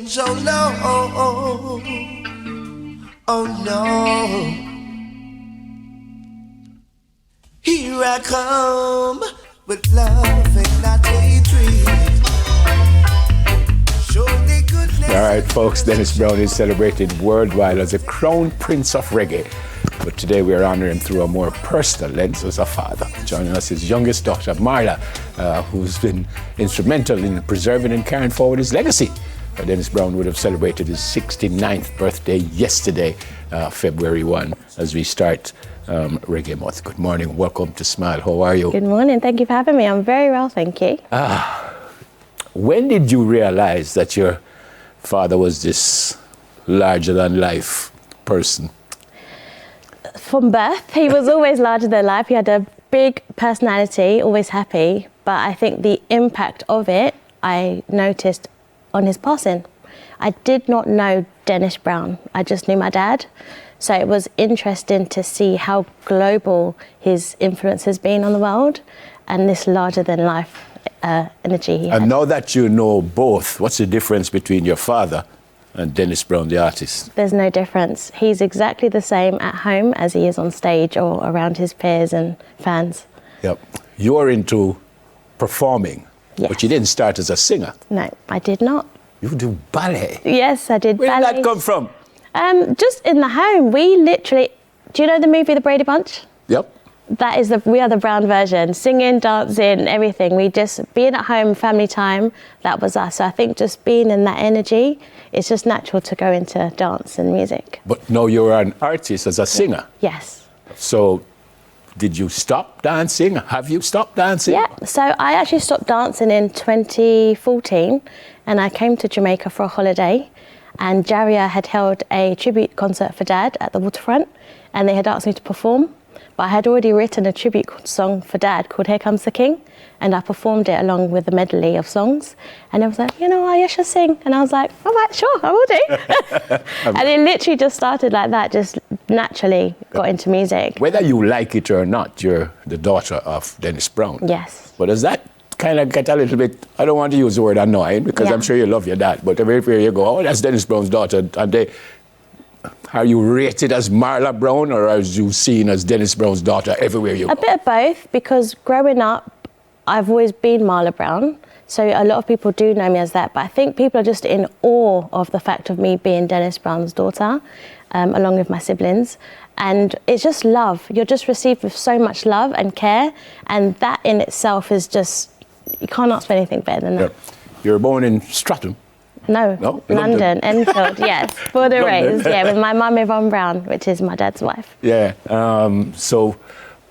so low. Oh no. Here I come with love and not hatred. Surely goodness. All right, folks, Dennis Brown is celebrated worldwide as a Crown Prince of Reggae. But today we are honoring him through a more personal lens as a father. Joining us is his youngest daughter, Marla, who's been instrumental in preserving and carrying forward his legacy. Dennis Brown would have celebrated his 69th birthday yesterday, February 1, as we start Reggae Month. Good morning, welcome to Smile. How are you? Good morning, thank you for having me. I'm very well, thank you. When did you realize that your father was this larger-than-life person? From birth, he was always larger than life. He had a big personality, always happy. But I think the impact of it, I noticed on his passing. I did not know Dennis Brown. I just knew my dad. So it was interesting to see how global his influence has been on the world and this larger than life energy he had. And now that you know both, what's the difference between your father and Dennis Brown, the artist? There's no difference. He's exactly the same at home as he is on stage or around his peers and fans. Yep. You're into performing, Yes. but you didn't start as a singer. No, I did not. You do ballet. Yes, I did Where ballet. did that come from? Just in the home. We literally, do you know the movie The Brady Bunch? Yep. That is we are the Brown version. Singing, dancing, everything. We just, being at home, family time, that was us. So I think just being in that energy, it's just natural to go into dance and music. But now you're an artist as a singer. Yes. So did you stop dancing? Have you stopped dancing? Yeah, so I actually stopped dancing in 2014 and I came to Jamaica for a holiday and Jaria had held a tribute concert for Dad at the waterfront and they had asked me to perform. But I had already written a tribute song for Dad called Here Comes the King and I performed it along with a medley of songs and I was like, you know, I should sing. And I was like, all right, sure, I will do. And it literally just started like that, just naturally got into music. Whether you like it or not, you're the daughter of Dennis Brown. Yes. But does that kind of get a little bit, I don't want to use the word annoying because I'm sure you love your dad, but everywhere you go, oh, that's Dennis Brown's daughter. And are you rated as Marla Brown or are you seen as Dennis Brown's daughter everywhere you go? A bit of both, because growing up, I've always been Marla Brown. So a lot of people do know me as that, but I think people are just in awe of the fact of me being Dennis Brown's daughter, along with my siblings. And it's just love. You're just received with so much love and care. And that in itself is just, you can't ask for anything better than that. Yeah. You were born in Streatham. No, London, Enfield, yes, born and raised, yeah, with my mum Yvonne Brown, which is my dad's wife. Yeah, so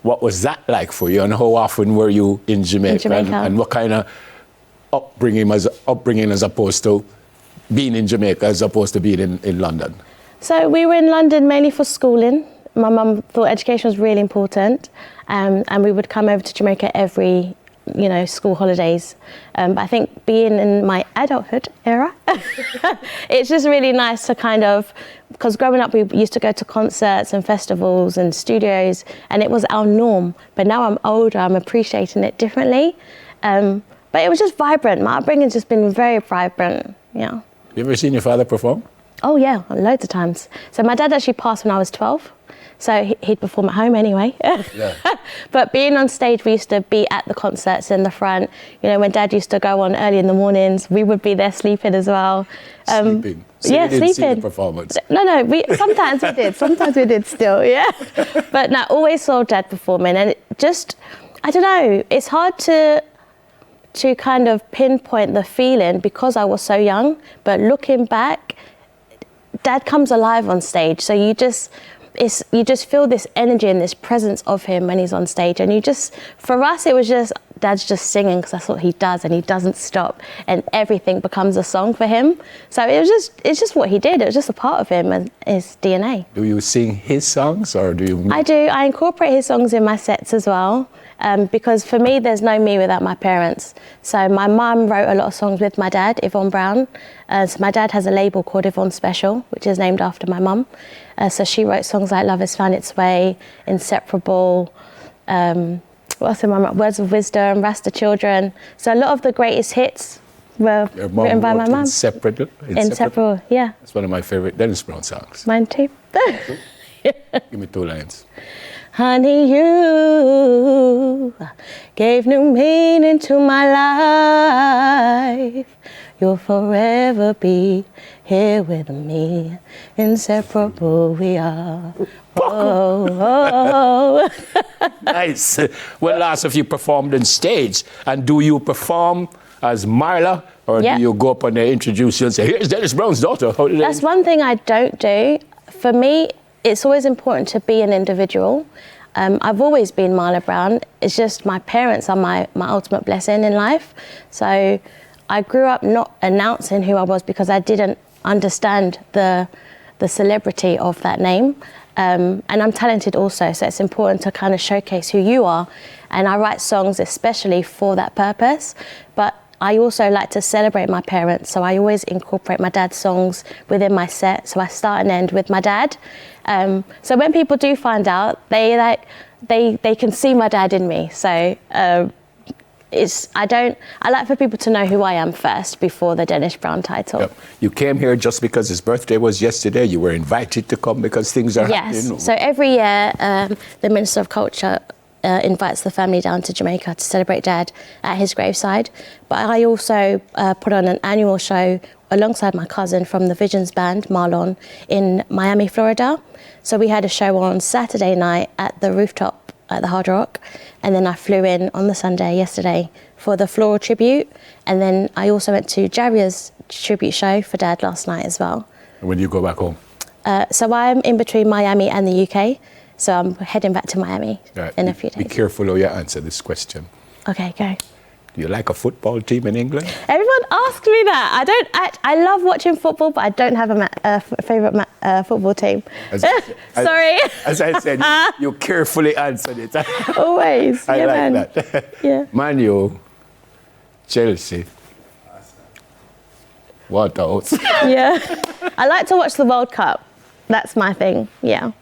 what was that like for you and how often were you in Jamaica? In Jamaica. And what kind of upbringing as opposed to being in Jamaica as opposed to being in London? So we were in London mainly for schooling. My mum thought education was really important and we would come over to Jamaica every school holidays. But I think being in my adulthood era, it's just really nice to kind of, because growing up we used to go to concerts and festivals and studios and it was our norm. But now I'm older, I'm appreciating it differently. But it was just vibrant. My upbringing's just been very vibrant, yeah. You ever seen your father perform? Oh yeah, loads of times. So my dad actually passed when I was 12. So he'd perform at home anyway. Yeah. But being on stage, we used to be at the concerts in the front. You know, when Dad used to go on early in the mornings, we would be there sleeping as well. Sleeping? So yeah, you didn't sleeping. See the performance? No, sometimes we did. Sometimes we did still, yeah. But no, always saw Dad performing. And it just, I don't know, it's hard to kind of pinpoint the feeling because I was so young. But looking back, Dad comes alive on stage. So you just feel this energy and this presence of him when he's on stage. And for us, it was just, Dad's just singing because that's what he does and he doesn't stop and everything becomes a song for him. So it's just what he did. It was just a part of him and his DNA. Do you sing his songs or do you? I do. I incorporate his songs in my sets as well. Because for me, there's no me without my parents. So my mum wrote a lot of songs with my dad, Yvonne Brown. So my dad has a label called Yvonne Special, which is named after my mum. So she wrote songs like Love Has Found Its Way, Inseparable, what else in my mum? Words of Wisdom, Rasta Children. So a lot of the greatest hits were Your mom written by my wrote mum. Inseparable. Inseparable, yeah. That's one of my favorite Dennis Brown songs. Mine too. Give me 2 lines. Honey, you gave new meaning to my life. You'll forever be here with me. Inseparable we are. Oh. Nice. When last have you performed on stage? And do you perform as Marla? Or Yeah. do you go up and they introduce you and say, here's Dennis Brown's daughter? How did That's one thing I don't do. For me, it's always important to be an individual. I've always been Marla Brown. It's just my parents are my ultimate blessing in life. So I grew up not announcing who I was because I didn't understand the celebrity of that name. And I'm talented also, so it's important to kind of showcase who you are. And I write songs especially for that purpose. But I also like to celebrate my parents, so I always incorporate my dad's songs within my set. So I start and end with my dad. So when people do find out, they can see my dad in me. So I like for people to know who I am first before the Dennis Brown title. Yep. You came here just because his birthday was yesterday. You were invited to come because things are happening. Yes. So every year, the Minister of Culture invites the family down to Jamaica to celebrate Dad at his graveside. But I also put on an annual show alongside my cousin from the Visions Band, Marlon, in Miami, Florida. So we had a show on Saturday night at the rooftop at the Hard Rock. And then I flew in on the Sunday yesterday for the floral tribute. And then I also went to Jaria's tribute show for Dad last night as well. And when do you go back home? So I'm in between Miami and the UK. So I'm heading back to Miami in a few days. Be careful how you answer this question. Okay, go. Do you like a football team in England? Everyone asks me that. I love watching football, but I don't have a favourite football team. Sorry. As I said, you carefully answered it. Always. I yeah, like man. that. Yeah. Man U, Chelsea, Waterhouse. Yeah. I like to watch the World Cup. That's my thing. Yeah.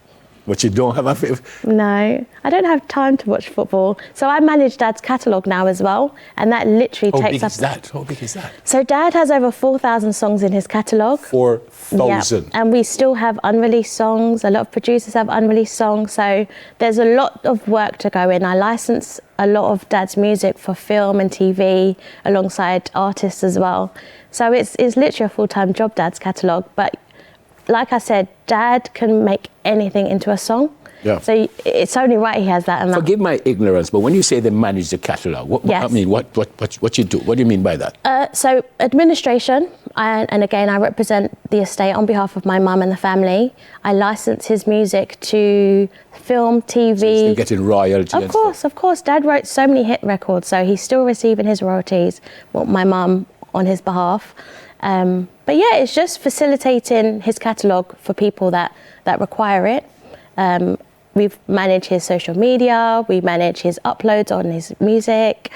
But you don't have a favorite? No, I don't have time to watch football. So I manage Dad's catalogue now as well, and that literally takes up... How big is that? So Dad has over 4,000 songs in his catalogue. 4,000? Yeah. And we still have unreleased songs. A lot of producers have unreleased songs. So there's a lot of work to go in. I license a lot of Dad's music for film and TV alongside artists as well. So it's literally a full-time job, Dad's catalogue. But like I said, Dad can make anything into a song. Yeah. So it's only right he has that amount. Forgive my ignorance, but when you say they manage the catalogue, Yes. I mean, what you do? What do you mean by that? So administration, and again, I represent the estate on behalf of my mum and the family. I license his music to film, TV. So you're getting royalty and stuff. Of course. Dad wrote so many hit records, so he's still receiving his royalties, well, my mum on his behalf. But yeah, it's just facilitating his catalogue for people that require it. We've managed his social media, we manage his uploads on his music,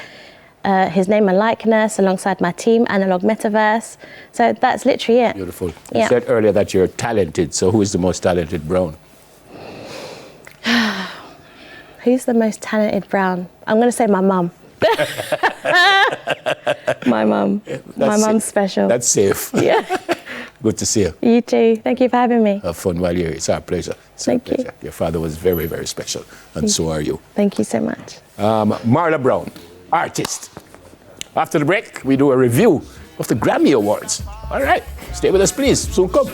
his name and likeness alongside my team, Analog Metaverse. So that's literally it. Beautiful. Yeah. You said earlier that you're talented, so who is the most talented Brown? Who's the most talented Brown? I'm going to say my mum. My mum. My mum's special. That's safe. Yeah. Good to see you. You too. Thank you for having me. Have fun while you're here. It's our pleasure. Thank you. Your father was very, very special, and so are you. Thank you so much. Marla Brown, artist. After the break, we do a review of the Grammy Awards. All right, stay with us, please. Soon come.